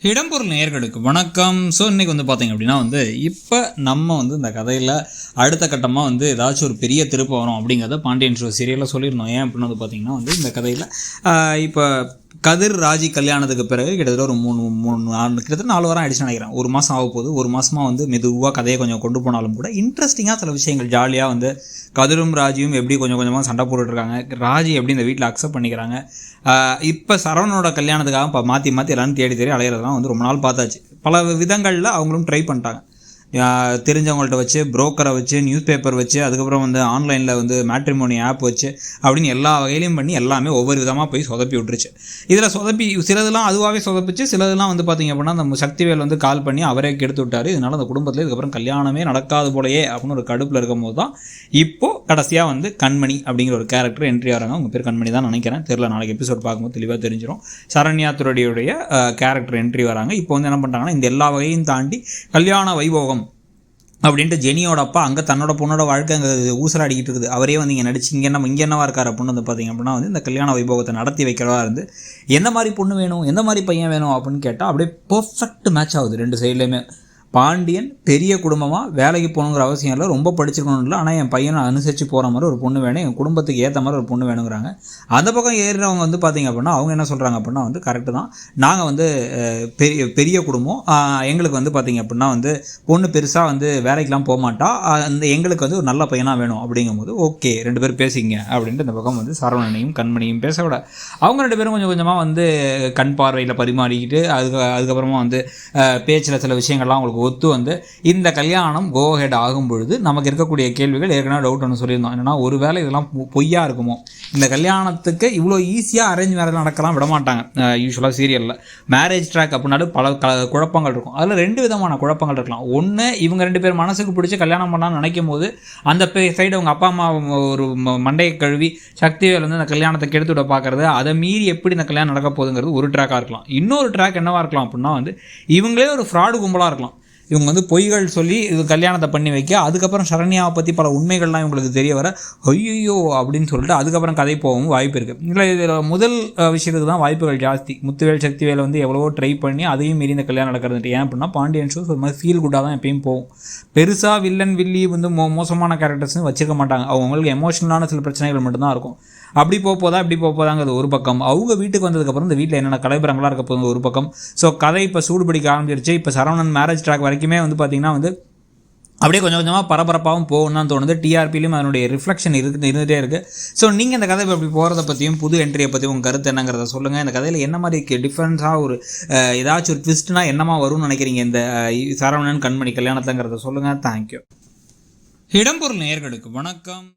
இடம்பொருள் நேயர்களுக்கு வணக்கம். ஸோ இன்றைக்கி பார்த்தீங்க அப்படின்னா இப்போ நம்ம இந்த கதையில் அடுத்த கட்டமாக ஏதாச்சும் ஒரு பெரிய திருப்பம் வரும் அப்படிங்கிறத பாண்டியன் ஷோ சீரியலில் சொல்லியிருந்தோம். ஏன் அப்படின்னு பார்த்தீங்கன்னா இந்த கதையில் இப்போ கதிர் ராஜி கல்யாணத்துக்கு பிறகு கிட்டத்தட்ட ஒரு கிட்டத்தட்ட 4 வாரம் ஆயிடுச்சுன்னு நினைக்கிறேன். ஒரு மாதம் ஆக போகுது. ஒரு மாதமாக மெதுவாக கதையை கொஞ்சம் கொண்டு போனாலும் கூட இன்ட்ரெஸ்டிங்காக சில விஷயங்கள் ஜாலியாக கதிரும் ராஜியும் எப்படி கொஞ்சம் கொஞ்சமாக சண்டை போட்டுட்ருக்காங்க, ராஜி எப்படி இந்த வீட்டில் அக்செப்ட் பண்ணிக்கிறாங்க. இப்போ சரவணனோட கல்யாணத்துக்காக இப்போ மாற்றி எல்லாரும் தேடி அலையிறதுலாம் ரொம்ப நாள் பார்த்தாச்சு. பல விதங்களில் அவங்களும் ட்ரை பண்ணிட்டாங்க. தெரிஞ்சவங்கள்ட்ட வச்சு, புரோக்கரை வச்சு, நியூஸ் பேப்பர் வச்சு, அதுக்கப்புறம் ஆன்லைனில் மேட்ரிமோனி ஆப் வச்சு அப்படின்னு எல்லா வகையிலையும் பண்ணி எல்லாமே ஒவ்வொரு விதமாக போய் சொதப்பி விட்டுருச்சு. இதில் சிலதெல்லாம் அதுவாகவே சொதப்பிச்சு, சிலதெல்லாம் பார்த்திங்க அப்படின்னா அந்த சக்திவேல் கால் பண்ணி அவரே கெடுத்து விட்டார். இதனால் அந்த குடும்பத்தில் இதுக்கப்புறம் கல்யாணமே நடக்காது போலையே அப்படின்னு ஒரு கடுப்பில் இருக்கும் போது தான் இப்போது கடைசியாக கண்மணி அப்படிங்கிற ஒரு கேரக்டர் என்ட்ரி ஆகிறாங்க. அவங்க பேர் கண்மணி தான் நினைக்கிறேன், தெரியல, நாளைக்கு எபிசோட் பார்க்கும்போது தெளிவாக தெரிஞ்சிடும். சரண்யா துரடியுடைய கேரக்டர் என்ட்ரி வராங்க. இப்போ என்ன பண்ணுறாங்கன்னா இந்த எல்லா வகையும் தாண்டி கல்யாண வைபோகம் அப்படின்ட்டு ஜெனியோட அப்பா அங்கே தன்னோட பொண்ணோட வாழ்க்கை அங்கே ஊசலாடிக்கிட்டு இருக்குது. அவரே இங்கே நடிச்சு இங்கே என்னவா இருக்கார் அப்படின்னு பார்த்திங்க அப்படின்னா இந்த கல்யாண வைபவத்தை நடத்தி வைக்கிறதா இருந்து எந்த மாதிரி பொண்ணு வேணும், எந்த மாதிரி பையன் வேணும் அப்படின்னு கேட்டால் அப்படியே பர்ஃபெக்ட் மேட்ச் ஆகுது ரெண்டு சைட்லேயுமே. பாண்டியன் பெரிய குடும்பமாக வேலைக்கு போகணுங்கிற அவசியம் இல்லை, ரொம்ப படிச்சிருக்கணும் இல்லை, ஆனால் என் பையனை அனுசரித்து போகிற மாதிரி ஒரு பொண்ணு வேணும், என் குடும்பத்துக்கு ஏற்ற மாதிரி ஒரு பொண்ணு வேணுங்கிறாங்க. அந்த பக்கம் ஏறினவங்க பார்த்திங்க அப்படின்னா அவங்க என்ன சொல்கிறாங்க அப்படின்னா கரெக்டு தான், நாங்கள் பெரிய குடும்பம், எங்களுக்கு பார்த்திங்க அப்படின்னா பொண்ணு பெருசாக வேலைக்கெலாம் போக மாட்டா, எங்களுக்கு ஒரு நல்ல பையனாக வேணும் அப்படிங்கும்போது ஓகே 2 பேர் பேசிங்க அப்படின்ட்டு இந்த பக்கம் சரவணனையும் கண்மணியும் பேச விட அவங்க 2 பேரும் கொஞ்சம் கொஞ்சமாக கண் பார்வையில் பரிமாறிக்கிட்டு அதுக்கப்புறமா பேச்சில் சில விஷயங்கள்லாம் அவங்களுக்கு ஒத்து இந்த கல்யாணம் கோ ஹெட் ஆகும் பொழுது நமக்கு இருக்கக்கூடிய கேள்விகள் ஏற்கனவே டவுட் ஒன்று சொல்லியிருந்தோம். என்னென்னா ஒருவேளை இதெல்லாம் பொய்யா இருக்குமோ, இந்த கல்யாணத்துக்கு இவ்வளோ ஈஸியாக அரேஞ்ச் மேரேஜ் நடக்கலாம் விட மாட்டாங்க. யூஸ்வலாக சீரியலில் மேரேஜ் ட்ராக் அப்படின்னாலும் பல குழப்பங்கள் இருக்கும். அதில் 2 விதமான குழப்பங்கள் இருக்கலாம். ஒன்று, இவங்க 2 பேர் மனசுக்கு பிடிச்சி கல்யாணம் பண்ணான்னு நினைக்கும் போது அந்த சைடு அவங்க அப்பா அம்மா ஒரு மண்டையை கழுவி சக்திவேல் அந்த கல்யாணத்தை கெடுத்து விட பார்க்குறது, அதை மீறி எப்படி இந்த கல்யாணம் நடக்க போகுதுங்கிறது ஒரு ட்ராக்காக இருக்கலாம். இன்னொரு ட்ராக் என்னவாக இருக்கலாம் அப்படின்னா இவங்களே ஒரு ஃப்ராடு கும்பலாக இருக்கலாம். இவங்க பொய்கள் சொல்லி இது கல்யாணத்தை பண்ணி வைக்க, அதுக்கப்புறம் சரண்யாவை பற்றி பல உண்மைகள்லாம் இவங்களுக்கு தெரிய வர ஐயோ அப்படின்னு சொல்லிட்டு அதுக்கப்புறம் கதை போகவும் வாய்ப்பு இருக்குது. இல்லை இதில் முதல் விஷயத்துக்கு தான் வாய்ப்புகள் ஜாஸ்தி. முத்துவேல் சக்திவேல் எவ்வளவோ ட்ரை பண்ணி அதையும் மீறி இந்த கல்யாணம் நடக்கிறது. ஏன் அப்படின்னா பாண்டியன் ஷோஸ் ஒரு மாதிரி ஃபீல் குட்டாக தான் எப்பயும் போகும். பெருசாக வில்லன் வில்லி மோசமான கேரக்டர்ஸ்னு வச்சிருக்க மாட்டாங்க. அவங்களுக்கு எமோஷனலான சில பிரச்சனைகள் மட்டும்தான் இருக்கும். அப்படி போதா இப்படி போதாங்கிறது ஒரு பக்கம். அவங்க வீட்டுக்கு வந்ததுக்கப்புறம் இந்த வீட்டில் என்னென்ன கலைபரங்களாக இருக்க போகுது ஒரு பக்கம். ஸோ கதை இப்போ சூடுபிடிக்க ஆரம்பிச்சிருச்சு. இப்போ சரவணன் மேரேஜ் ட்ராக் வரைக்குமே பார்த்திங்கன்னா அப்படியே கொஞ்சம் கொஞ்சமாக பரபரப்பாகவும் போகணும்னு தான் தோணுது. டிஆர்பிலையும் அதனுடைய ரிஃப்ளெக்ஷன் இருந்துகிட்டே இருக்குது. ஸோ நீங்கள் இந்த கதை இப்படி போகிறத பற்றியும் புது என்ட்ரியை பற்றி உங்கள் கருத்து என்னங்கிறத சொல்லுங்கள். இந்த கதையில் என்ன மாதிரி டிஃப்ரென்ஸாக ஒரு ஏதாச்சும் ஒரு ட்விஸ்ட்னா என்னமா வரும்னு நினைக்கிறீங்க இந்த சரவணன் கண்மணி கல்யாணத்துங்கிறத சொல்லுங்கள். தேங்க்யூ. இடம்பொருள் நேயர்களுக்கு வணக்கம்.